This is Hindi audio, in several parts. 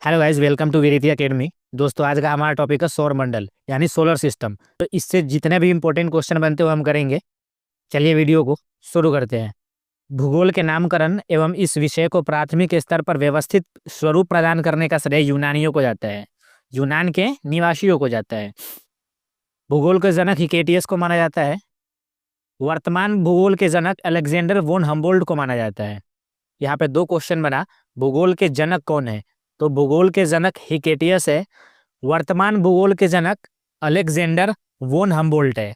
हेलो गाइस, वेलकम टू वीरिति एकेडमी। दोस्तों, आज का हमारा टॉपिक है सौर मंडल यानी सोलर सिस्टम। तो इससे जितने भी इंपॉर्टेंट क्वेश्चन बनते हो हम करेंगे। चलिए वीडियो को शुरू करते हैं। भूगोल के नामकरण एवं इस विषय को प्राथमिक स्तर पर व्यवस्थित स्वरूप प्रदान करने का श्रेय यूनानियों को जाता है, यूनान के निवासियों को जाता है। भूगोल के जनक हिकेटियस को माना जाता है। वर्तमान भूगोल के जनक अलेक्जेंडर वोन हम्बोल्ट को माना जाता है। यहाँ पे दो क्वेश्चन बना, भूगोल के जनक कौन है? तो भूगोल के जनक हिकेटियस है। वर्तमान भूगोल के जनक अलेक्जेंडर वोन हम्बोल्ट है।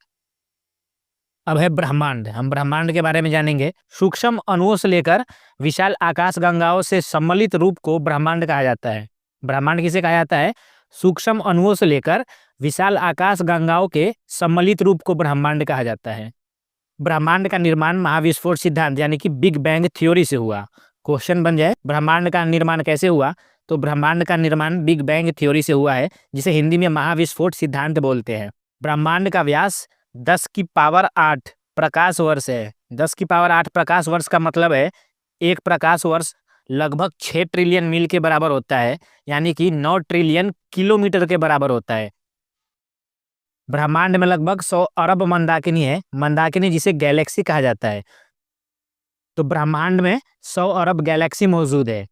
अब है ब्रह्मांड। हम ब्रह्मांड के बारे में जानेंगे। सूक्ष्म अणुओं से लेकर विशाल आकाशगंगाओं से सम्मिलित रूप को ब्रह्मांड कहा जाता है। ब्रह्मांड किसे कहा जाता है? सूक्ष्म अणुओं से लेकर विशाल आकाशगंगाओं के सम्मिलित रूप को ब्रह्मांड कहा जाता है। ब्रह्मांड का निर्माण महाविस्फोट सिद्धांत यानी कि बिग बैंग थ्योरी से हुआ। क्वेश्चन बन जाए ब्रह्मांड का निर्माण कैसे हुआ, तो ब्रह्मांड का निर्माण बिग बैंग थ्योरी से हुआ है, जिसे हिंदी में महाविस्फोट सिद्धांत बोलते हैं। ब्रह्मांड का व्यास 10⁸ प्रकाश वर्ष है। 10⁸ प्रकाश वर्ष का मतलब है एक प्रकाश वर्ष लगभग 6 ट्रिलियन मील के बराबर होता है, यानी कि 9 ट्रिलियन किलोमीटर के बराबर होता है। ब्रह्मांड में लगभग 100 अरब मंदाकिनी है। मंदाकिनी जिसे गैलेक्सी कहा जाता है। तो ब्रह्मांड में 100 अरब गैलेक्सी मौजूद है।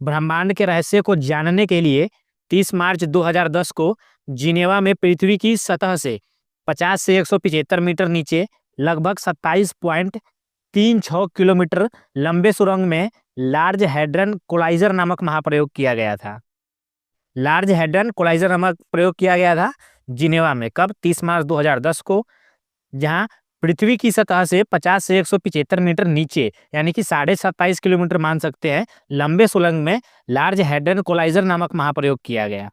ब्रह्मांड के रहस्य को जानने के लिए 30 मार्च 2010 को जिनेवा में पृथ्वी की सतह से 50 से 175 मीटर नीचे लगभग 27.36 किलोमीटर लंबे सुरंग में लार्ज हैड्रन कोलाइजर नामक महाप्रयोग किया गया था। लार्ज हैड्रन कोलाइजर नामक प्रयोग किया गया था जिनेवा में। कब? 30 मार्च 2010 को, जहां पृथ्वी की सतह से 50 से 175 मीटर नीचे यानी कि 27.5 किलोमीटर मान सकते हैं लंबे सुरंग में लार्ज हैड्रन कोलाइजर नामक महाप्रयोग किया गया।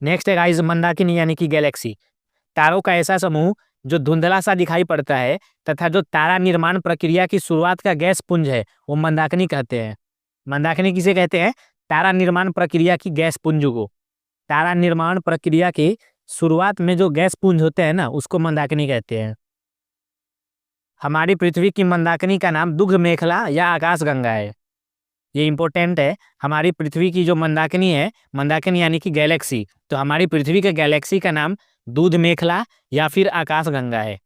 नेक्स्ट है गाइस मंदाकिनी यानी कि गैलेक्सी। तारों का ऐसा समूह जो धुंधला सा दिखाई पड़ता है तथा जो तारा निर्माण प्रक्रिया की शुरुआत का गैस पुंज है, वो मंदाकिनी कहते हैं। मंदाकिनी किसे कहते हैं? तारा निर्माण प्रक्रिया की गैस पुंज को। तारा निर्माण प्रक्रिया की शुरुआत में जो गैस पुंज होते हैं ना, उसको मंदाकिनी कहते हैं। हमारी पृथ्वी की मंदाकिनी का नाम दुग्ध मेखला या आकाशगंगा है। ये इंपॉर्टेंट है। हमारी पृथ्वी की जो मंदाकिनी है, मंदाकिनी यानी कि गैलेक्सी, तो हमारी पृथ्वी के गैलेक्सी का नाम दूध मेखला या फिर आकाशगंगा है।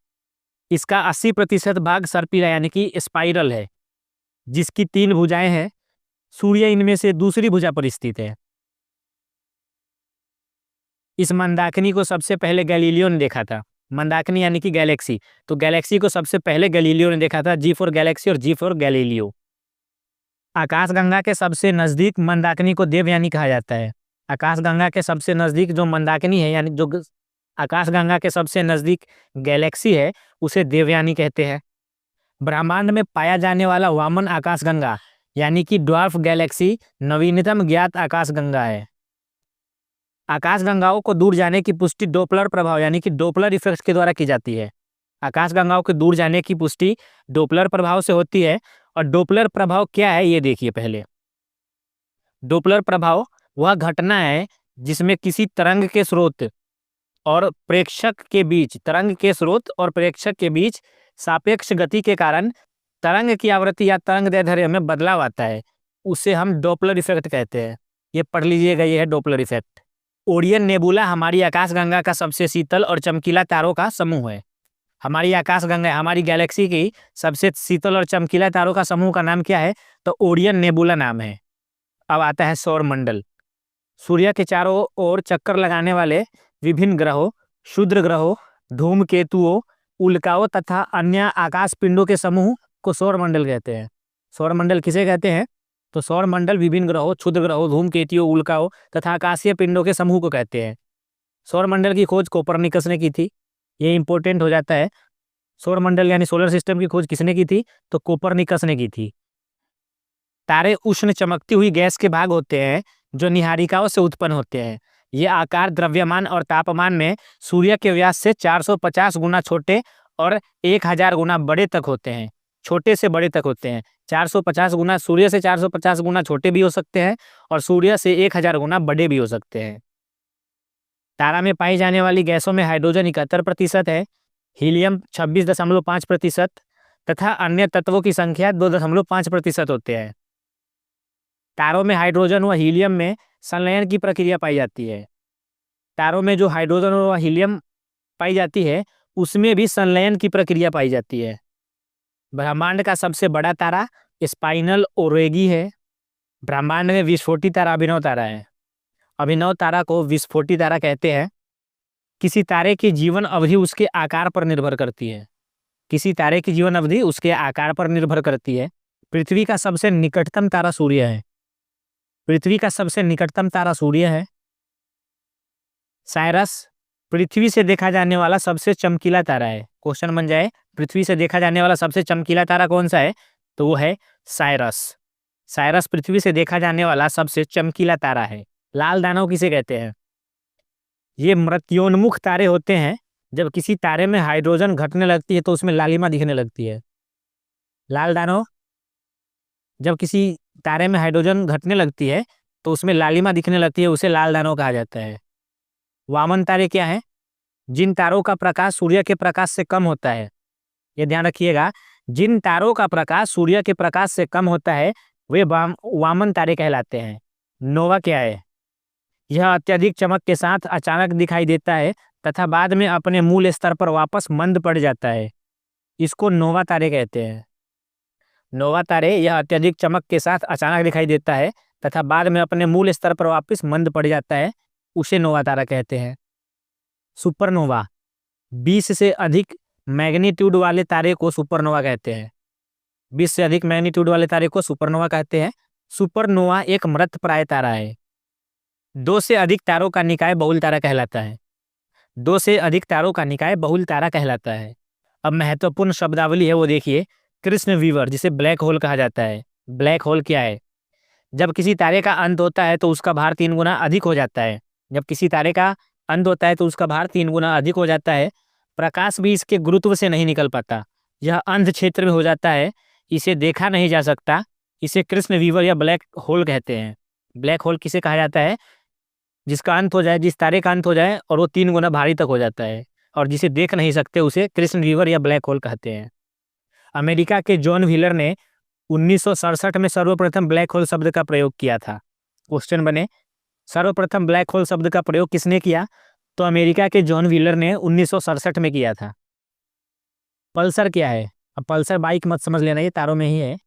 इसका 80% भाग सर्पिला यानी कि स्पाइरल है, जिसकी 3 भुजाएं हैं। सूर्य इनमें से दूसरी भुजा पर स्थित है। इस मंदाकिनी को सबसे पहले गैलीलियो ने देखा था। मंदाकिनी यानी कि गैलेक्सी, तो गैलेक्सी को सबसे पहले गैलीलियो ने देखा था। जी फॉर गैलेक्सी और जी फॉर गैलीलियो। आकाशगंगा के सबसे नजदीक मंदाकिनी को देवयानी कहा जाता है। आकाशगंगा के सबसे नजदीक जो मंदाकिनी है, यानी जो आकाशगंगा के सबसे नजदीक गैलेक्सी है, उसे देवयानी कहते हैं। ब्रह्मांड में पाया जाने वाला वामन आकाशगंगा यानी कि ड्वार्फ गैलेक्सी नवीनतम ज्ञात आकाशगंगा है। आकाशगंगाओं को दूर जाने की पुष्टि डोपलर प्रभाव यानी कि डोपलर इफेक्ट के द्वारा की जाती है। आकाशगंगाओं के दूर जाने की पुष्टि डोपलर प्रभाव से होती है। और डोपलर प्रभाव क्या है, ये देखिए पहले। डोपलर प्रभाव वह घटना है जिसमें किसी तरंग के स्रोत और प्रेक्षक के बीच सापेक्ष गति के कारण तरंग की आवृत्ति या तरंग दैर्ध्य में बदलाव आता है। उसे हम डोपलर इफेक्ट कहते हैं। ये पढ़ लीजिएगा, ये है डोपलर इफेक्ट। ओरियन नेबुला हमारी आकाशगंगा का सबसे शीतल और चमकीला तारों का समूह है। हमारी आकाशगंगा, हमारी गैलेक्सी की सबसे शीतल और चमकीला तारों का समूह का नाम क्या है? तो ओरियन नेबुला नाम है। अब आता है सौर मंडल। सूर्य के चारों ओर चक्कर लगाने वाले विभिन्न ग्रहों, क्षुद्र ग्रहों, धूमकेतुओं, उल्काओं तथा अन्य आकाश पिंडों के समूह को सौर मंडल कहते हैं। सौर मंडल किसे कहते हैं? तो सौर मंडल विभिन्न ग्रहों, क्षुद्र ग्रहों, धूमकेतुओं, उल्काओं तथा आकाशीय पिंडों के समूह को कहते हैं। सौर मंडल की खोज कोपरनिकस ने की थी। ये इंपॉर्टेंट हो जाता है। सौर मंडल यानी सोलर सिस्टम की खोज किसने की थी? तो कोपरनिकस ने की थी। तारे उष्ण चमकती हुई गैस के भाग होते हैं जो निहारिकाओं से उत्पन्न होते हैं। ये आकार, द्रव्यमान और तापमान में सूर्य के व्यास से 450 गुना छोटे और 1000 गुना बड़े तक होते हैं। छोटे से बड़े तक होते हैं। 450 गुना, सूर्य से 450 गुना छोटे भी हो सकते हैं और सूर्य से 1000 गुना बड़े भी हो सकते हैं। तारा में पाई जाने वाली गैसों में हाइड्रोजन 71% है, हीलियम 26.5% तथा अन्य तत्वों की संख्या 2.5% होते हैं। तारों में हाइड्रोजन व हीलियम में संलयन की प्रक्रिया पाई जाती है। तारों में जो हाइड्रोजन व हीलियम पाई जाती है उसमें भी संलयन की प्रक्रिया पाई जाती है। ब्रह्मांड का सबसे बड़ा तारा स्पाइनल ओरेगी है। ब्रह्मांड में विस्फोटी तारा अभिनव तारा है। अभिनव तारा को विस्फोटी तारा कहते हैं। किसी तारे की जीवन अवधि उसके आकार पर निर्भर करती है। किसी तारे की जीवन अवधि उसके आकार पर निर्भर करती है। पृथ्वी का सबसे निकटतम तारा सूर्य है। पृथ्वी का सबसे निकटतम तारा सूर्य है। साइरस पृथ्वी से देखा जाने वाला सबसे चमकीला तारा है। क्वेश्चन बन जाए, पृथ्वी से देखा जाने वाला सबसे चमकीला तारा कौन सा है, तो वो है साइरस। साइरस पृथ्वी से देखा जाने वाला सबसे चमकीला तारा है। लाल दानव किसे कहते हैं? ये मृत्योन्मुख तारे होते हैं। जब किसी तारे में हाइड्रोजन घटने लगती है तो उसमें लालिमा दिखने लगती है। लाल दानव, जब किसी तारे में हाइड्रोजन घटने लगती है तो उसमें लालिमा दिखने लगती है, उसे लाल दानव कहा जाता है। वामन तारे क्या है? जिन तारों का प्रकाश सूर्य के प्रकाश से कम होता है, ये ध्यान रखिएगा, जिन तारों का प्रकाश सूर्य के प्रकाश से कम होता है वे वामन तारे कहलाते हैं। नोवा क्या है? यह अत्यधिक चमक के साथ अचानक दिखाई देता है तथा बाद में अपने मूल स्तर पर वापस मंद पड़ जाता है। इसको नोवा तारे कहते हैं। नोवा तारे, यह अत्यधिक चमक के साथ अचानक दिखाई देता है तथा बाद में अपने मूल स्तर पर वापस मंद पड़ जाता है, उसे नोवा तारा कहते हैं। सुपरनोवा, 20 से अधिक मैग्नीट्यूड वाले तारे को सुपरनोवा कहते हैं। 20 से अधिक मैग्नीट्यूड वाले तारे को सुपरनोवा कहते हैं। सुपरनोवा एक मृतप्राय तारा है। 2 से अधिक तारों का निकाय बहुल तारा कहलाता है। 2 से अधिक तारों का निकाय बहुल तारा कहलाता है। अब महत्वपूर्ण शब्दावली है वो देखिए। कृष्ण वीवर, जिसे ब्लैक होल कहा जाता है। ब्लैक होल क्या है? जब किसी तारे का अंत होता है तो उसका भार 3 गुना अधिक हो जाता है। जब किसी तारे का अंत होता है तो उसका भार 3 गुना अधिक हो जाता है। प्रकाश भी इसके गुरुत्व से नहीं निकल पाता। यह अंध क्षेत्र में हो जाता है। इसे देखा नहीं जा सकता। इसे कृष्ण वीवर या ब्लैक होल कहते हैं। ब्लैक होल किसे कहा जाता है? जिसका अंत हो जाए, जिस तारे का अंत हो जाए और वो 3 गुना भारी तक हो जाता है और जिसे देख नहीं सकते, उसे कृष्ण वीवर या ब्लैक होल कहते हैं। अमेरिका के जॉन व्हीलर ने 1967 में सर्वप्रथम ब्लैक होल शब्द का प्रयोग किया था। क्वेश्चन बने, सर्वप्रथम ब्लैक होल शब्द का प्रयोग किसने किया? तो अमेरिका के जॉन व्हीलर ने 1967 में किया था। पल्सर क्या है? अब पल्सर बाइक मत समझ लेना, ये तारों में ही है।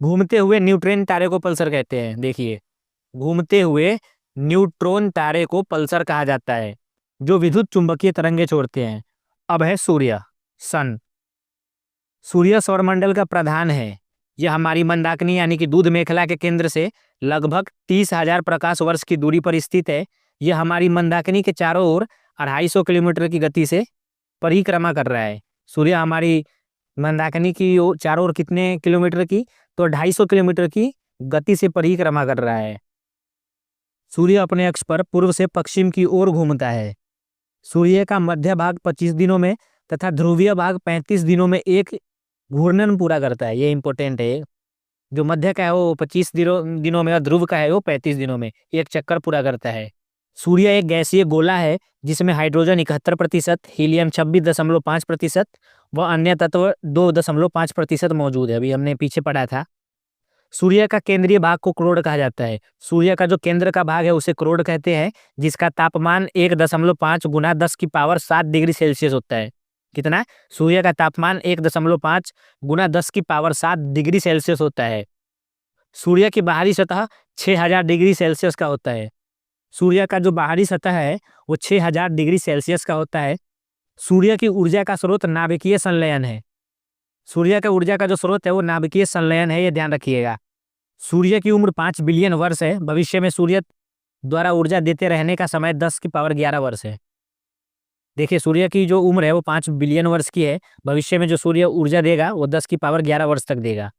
घूमते हुए न्यूट्रॉन तारे को पल्सर कहते हैं। देखिए, घूमते हुए न्यूट्रॉन तारे को पल्सर कहा जाता है, जो विद्युत चुंबकीय तरंगे छोड़ते हैं। अब है सूर्य, सन। सूर्य सौरमंडल का प्रधान है। यह हमारी मंदाकिनी यानी कि दूध मेखला के केंद्र से लगभग 30,000 प्रकाश वर्ष की दूरी पर स्थित है। यह हमारी मंदाकिनी के चारों ओर 250 किलोमीटर की गति से परिक्रमा कर रहा है। सूर्य हमारी मंदाकिनी की चारों ओर कितने किलोमीटर की? तो 250 किलोमीटर की गति से परिक्रमा कर रहा है। सूर्य अपने अक्ष पर पूर्व से पश्चिम की ओर घूमता है। सूर्य का मध्य भाग 25 दिनों में तथा ध्रुवीय भाग 35 दिनों में एक घूर्णन पूरा करता है। ये इंपॉर्टेंट है। जो मध्य का है वो 25 दिनों में और ध्रुव का है वो 35 दिनों में एक चक्कर पूरा करता है। सूर्य एक गैसीय गोला है जिसमें हाइड्रोजन 71%, हीलियम 26.5% व अन्य तत्व 2.5% मौजूद है। अभी हमने पीछे पढ़ा था। सूर्य का केंद्रीय भाग को करोड़ कहा जाता है। सूर्य का जो केंद्र का भाग है उसे करोड़ कहते हैं, जिसका तापमान 1.5 गुना 10 की पावर 7 डिग्री सेल्सियस होता है। कितना? सूर्य का तापमान 1.5 गुना 10 की पावर 7 डिग्री सेल्सियस होता है। सूर्य की बाहरी सतह 6000 डिग्री सेल्सियस का होता है। सूर्य का जो बाहरी सतह है वो 6000 डिग्री सेल्सियस का होता है। सूर्य की ऊर्जा का स्रोत नाभिकीय संलयन है। सूर्य का ऊर्जा का जो स्रोत है वो नाभिकीय संलयन है, ये ध्यान रखिएगा। सूर्य की उम्र 5 बिलियन वर्ष है। भविष्य में सूर्य द्वारा ऊर्जा देते रहने का समय 10 की पावर 11 वर्ष है। देखिए, सूर्य की जो उम्र है वो 5 बिलियन वर्ष की है। भविष्य में जो सूर्य ऊर्जा देगा वो 10 की पावर 11 वर्ष तक देगा।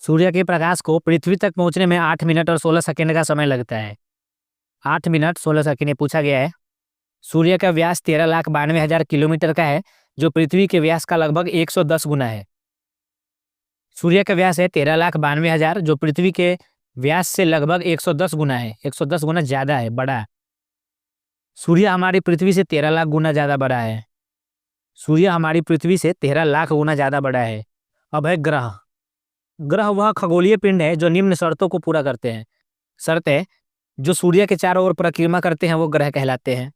सूर्य के प्रकाश को पृथ्वी तक पहुंचने में 8 मिनट और 16 सेकेंड का समय लगता है। 8 मिनट 16 सेकेंड पूछा गया है। सूर्य का व्यास 13,92,000 किलोमीटर का है, जो पृथ्वी के व्यास का लगभग 110 गुना है। सूर्य का व्यास है 13,92,000, जो पृथ्वी के व्यास से लगभग 110 गुना है। 110 गुना ज्यादा है, बड़ा है। सूर्य हमारी पृथ्वी से 13 लाख गुना ज्यादा बड़ा है। सूर्य हमारी पृथ्वी से 13 लाख गुना ज्यादा बड़ा है। अब है ग्रह। ग्रह वह खगोलीय पिंड है जो निम्न शर्तों को पूरा करते हैं। शर्त है, जो सूर्य के चारों ओर परिक्रमा करते हैं वो ग्रह कहलाते हैं।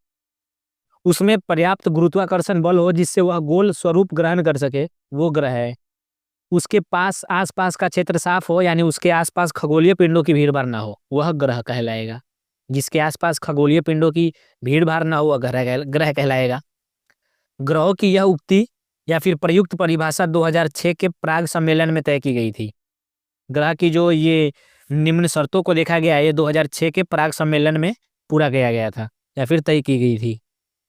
उसमें पर्याप्त गुरुत्वाकर्षण बल हो जिससे वह गोल स्वरूप ग्रहण कर सके, वो ग्रह है। उसके पास आसपास का क्षेत्र साफ हो, यानी उसके आसपास खगोलीय पिंडों की भीड़ भाड़ ना हो, वह ग्रह कहलाएगा। जिसके आसपास खगोलीय पिंडों की भीड़ भाड़ ना हो, वह ग्रह कहलाएगा। ग्रहों की यह उक्ति या फिर प्रयुक्त परिभाषा 2006 के प्राग सम्मेलन में तय की गई थी। ग्रह की जो ये निम्न शर्तों को देखा गया है, ये 2006 के प्राग सम्मेलन में पूरा किया गया था या फिर तय की गई थी।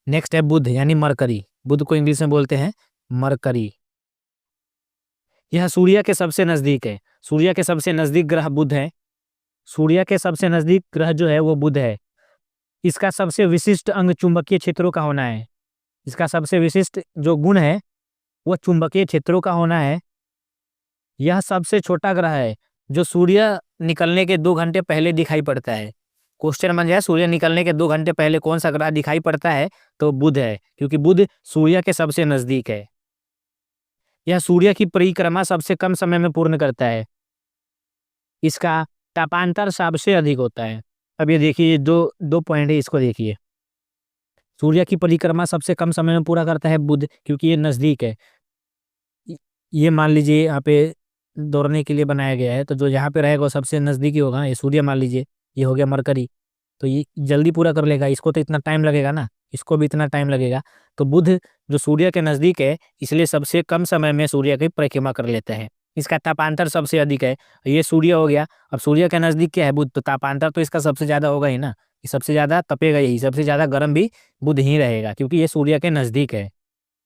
नेक्स्ट है बुध यानी मरकरी। बुध को इंग्लिश में बोलते हैं मरकरी। यह सूर्य के सबसे नजदीक है। सूर्य के सबसे नजदीक ग्रह बुध है। सूर्य के सबसे नजदीक ग्रह जो है वो बुध है। इसका सबसे विशिष्ट अंग चुंबकीय क्षेत्रों का होना है। इसका सबसे विशिष्ट जो गुण है वो चुंबकीय क्षेत्रों का होना है। यह सबसे छोटा ग्रह है जो सूर्य निकलने के 2 घंटे पहले दिखाई पड़ता है। क्वेश्चन बन जाए सूर्य निकलने के 2 घंटे पहले कौन सा ग्रह दिखाई पड़ता है, तो बुध है, क्योंकि बुध सूर्य के सबसे नजदीक है। यह सूर्य की परिक्रमा सबसे कम समय में पूर्ण करता है। इसका तापांतर सबसे अधिक होता है। अब ये देखिए, दो दो पॉइंट है, इसको देखिए। सूर्य की परिक्रमा सबसे कम समय में पूरा करता है बुध, क्योंकि ये नजदीक है। ये मान लीजिए यहाँ पे दौड़ने के लिए बनाया गया है, तो जो यहाँ पे रहेगा वो सबसे नजदीकी होगा। ये सूर्य मान लीजिए, ये हो गया मरकरी, तो ये जल्दी पूरा कर लेगा। इसको तो इतना टाइम लगेगा ना, इसको भी इतना टाइम लगेगा। तो बुध जो सूर्य के नजदीक है, इसलिए सबसे कम समय में सूर्य की परिक्रमा कर लेते हैं। इसका तापांतर सबसे अधिक है। ये सूर्य हो गया। अब सूर्य के नजदीक क्या है, बुध, तो तापांतर तो इसका सबसे ज्यादा होगा ही ना। ये सबसे ज्यादा तपेगा, यही सबसे ज्यादा गर्म भी बुध ही रहेगा, क्योंकि ये सूर्य के नजदीक है।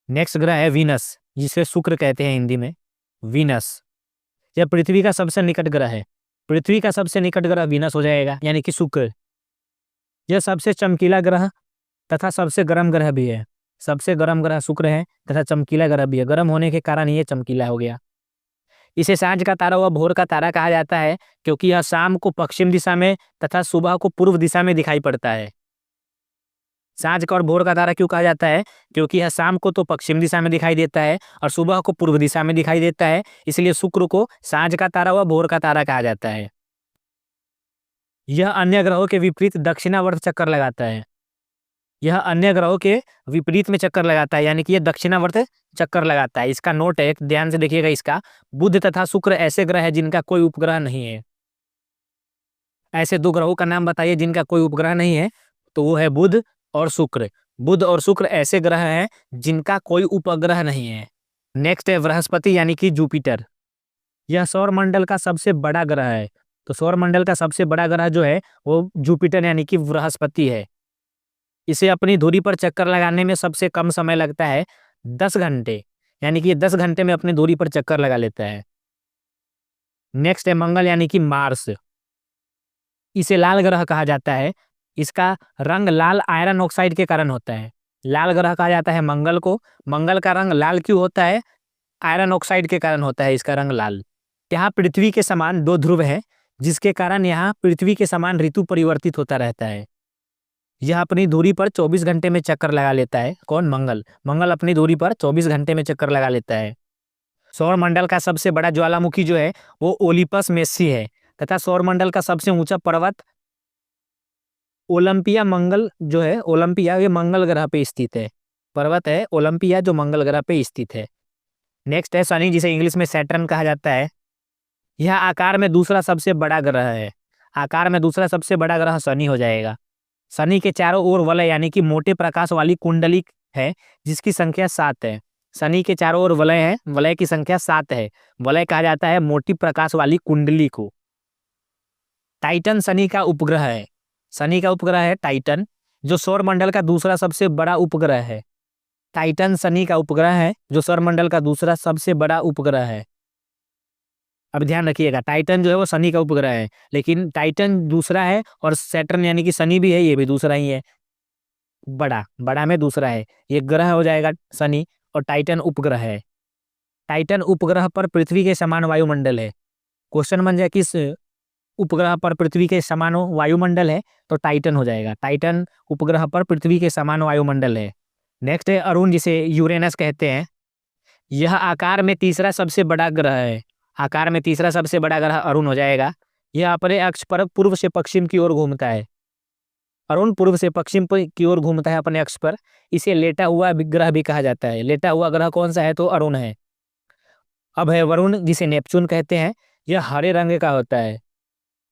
नेक्स्ट ग्रह है वीनस, जिसे शुक्र कहते हैं हिंदी में, वीनस। यह पृथ्वी का सबसे निकट ग्रह है। पृथ्वी का सबसे निकट ग्रह वीनस हो जाएगा, यानी कि शुक्र। यह सबसे चमकीला ग्रह तथा सबसे गर्म ग्रह भी है। सबसे गर्म ग्रह शुक्र है तथा चमकीला ग्रह भी है। गर्म होने के कारण ये चमकीला हो गया। इसे सांझ का तारा व भोर का तारा कहा जाता है, क्योंकि यह शाम को पश्चिम दिशा में तथा सुबह को पूर्व दिशा में दिखाई पड़ता है। सांझ का और भोर का तारा क्यों कहा जाता है, क्योंकि यह शाम को तो पश्चिम दिशा में दिखाई देता है और सुबह को पूर्व दिशा में दिखाई देता है, इसलिए शुक्र को सांझ का तारा व भोर का तारा कहा जाता है। यह अन्य ग्रहों के विपरीत दक्षिणावर्त चक्कर लगाता है। यह अन्य ग्रहों के विपरीत में चक्कर लगाता है, यानी कि यह दक्षिणावर्त चक्कर लगाता है। इसका नोट है, ध्यान से देखिएगा इसका। बुध तथा शुक्र ऐसे ग्रह है जिनका कोई उपग्रह नहीं है। ऐसे 2 ग्रहों का नाम बताइए जिनका कोई उपग्रह नहीं है, तो वो है बुध और शुक्र। बुध और शुक्र ऐसे ग्रह हैं जिनका कोई उपग्रह नहीं है। नेक्स्ट है बृहस्पति यानी कि जुपिटर। यह सौर मंडल का सबसे बड़ा ग्रह है। तो सौर मंडल का सबसे बड़ा ग्रह जो है वो जुपिटर यानी कि बृहस्पति है। इसे अपनी धुरी पर चक्कर लगाने में सबसे कम समय लगता है, 10 घंटे, यानी कि ये 10 घंटे में अपनी धुरी पर चक्कर लगा लेता है। नेक्स्ट है मंगल यानी कि मार्स। इसे लाल ग्रह कहा जाता है। इसका रंग लाल आयरन ऑक्साइड के कारण होता है। लाल ग्रह कहा जाता है मंगल को। मंगल का रंग लाल क्यों होता है, आयरन ऑक्साइड के कारण होता है इसका रंग लाल। यहाँ पृथ्वी के समान 2 ध्रुव है, जिसके कारण यहाँ पृथ्वी के समान ऋतु परिवर्तित होता रहता है। यह अपनी दूरी पर 24 घंटे में चक्कर लगा लेता है। कौन, मंगल। मंगल अपनी दूरी पर 24 घंटे में चक्कर लगा लेता है। सौर मंडल का सबसे बड़ा ज्वालामुखी जो है वो ओलिपस मेस्सी है, तथा सौर मंडल का सबसे ऊंचा पर्वत ओलंपिया मंगल जो है, ओलंपिया ये मंगल ग्रह पे स्थित है। पर्वत है ओलंपिया जो मंगल ग्रह पे स्थित है। नेक्स्ट है शनि, जिसे इंग्लिश में सैटर्न कहा जाता है। यह आकार में दूसरा सबसे बड़ा ग्रह है। आकार में दूसरा सबसे बड़ा ग्रह शनि हो जाएगा। शनि के चारों ओर वलय यानी कि मोटे प्रकाश वाली कुंडली है, जिसकी संख्या 7 है। शनि के चारों ओर वलय है, वलय की संख्या 7 है। वलय कहा जाता है मोटी प्रकाश वाली कुंडली को। टाइटन शनि का उपग्रह है। शनि का उपग्रह है टाइटन, जो सौर मंडल का दूसरा सबसे बड़ा उपग्रह है। टाइटन शनि का उपग्रह है जो सौर मंडल का दूसरा सबसे बड़ा उपग्रह है। अब ध्यान रखिएगा, टाइटन जो है वो शनि का उपग्रह है, लेकिन टाइटन दूसरा है और सैटर्न यानी कि शनि भी है, ये भी दूसरा ही है। बड़ा में दूसरा है। ये ग्रह हो जाएगा शनि और टाइटन उपग्रह है। टाइटन उपग्रह पर पृथ्वी के समान वायुमंडल है। क्वेश्चन बन जाए किस उपग्रह पर पृथ्वी के समान वायुमंडल है, तो टाइटन हो जाएगा। टाइटन उपग्रह पर पृथ्वी के समान वायुमंडल है। नेक्स्ट है अरुण, जिसे यूरेनस कहते हैं। यह आकार में तीसरा सबसे बड़ा ग्रह है। आकार में तीसरा सबसे बड़ा ग्रह अरुण हो जाएगा। यह अपने अक्ष पर पूर्व से पश्चिम की ओर घूमता है। अरुण पूर्व से पश्चिम की ओर घूमता है अपने अक्ष पर। इसे लेटा हुआ ग्रह भी कहा जाता है। लेटा हुआ ग्रह कौन सा है? तो अरुण है। अब है वरुण, जिसे नेपच्यून कहते हैं। यह हरे रंग का होता है।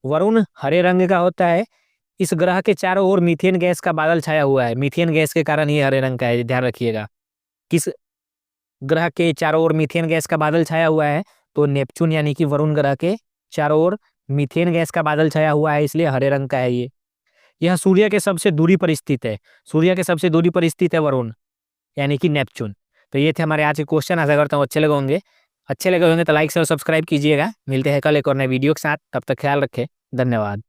वरुण हरे रंग का होता है। इस ग्रह के चारों ओर मीथेन गैस का बादल छाया हुआ है। मीथेन गैस के कारण ये हरे रंग का है, ध्यान रखिएगा। किस ग्रह के चारों ओर मीथेन गैस का बादल छाया हुआ है? तो नेपच्यून यानी कि वरुण ग्रह के चारों ओर मीथेन गैस का बादल छाया हुआ है, इसलिए हरे रंग का है ये। यह सूर्य के सबसे दूरी पर स्थित है। सूर्य के सबसे दूरी पर स्थित है वरुण, यानी कि नेपच्यून। तो ये थे हमारे आज के क्वेश्चन। आशा करता हूँ अच्छे लगे होंगे तो लाइक से और सब्सक्राइब कीजिएगा। मिलते हैं कल एक और नए वीडियो के साथ। तब तक ख्याल रखें। धन्यवाद।